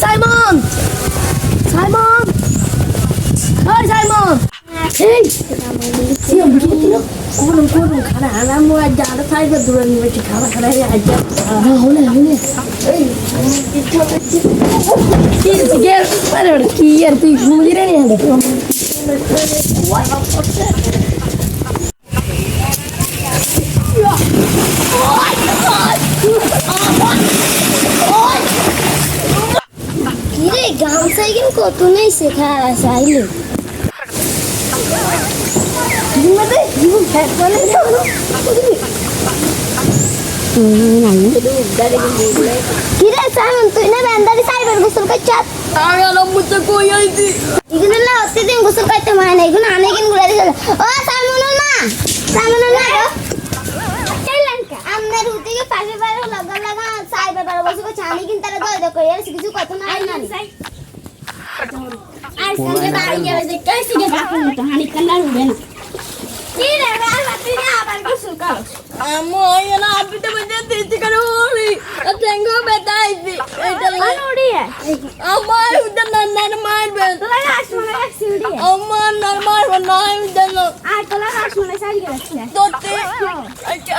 Simon Simon ওই Simon এই CO বুঝিলো কোন খানা আলাম আজ যারা থাকবে দূরে নিয়ে খানা খানা আজ না হলে এই কি গেল আরে কি আর তুই ঘুমিয়ে রে না কিরে গান সাইকেল কত নেই শেখা আইলে জিমাতে জীবন ফ্যাট করে যাও কিরে সাইমন তুই না বান্দারি সাইবার গোসল করছাস আমি আলমুতে কই আইছি ইগুন না অতি দিন গোসল করতে মানে না ইগুন অনেকদিন ঘুরে দিল ও সাইমন না চলঙ্কা আমনের উদিকে পাশে পাশে লাগা সাইবার বার বসে কো চানি কিন তারা দই দই কইরা কিছু কথা না না আর সঙ্গে বাড়ি গেলে যে কইছি গে বাপু তো হানি কান্না উড়ে না কি রে বাবা তুই আবার গোসল কর আমো আইনা আপনি তো বলতে দিতে করোলি তেঙ্গো বেটাইছি এটা লানুড়ি আমার উদন নন্নার মারবে তোলা আসলে আসুড়ি আমার নরমাল নয় উদন আর তোলা আসলে সারি গেছে তোতে আচ্ছা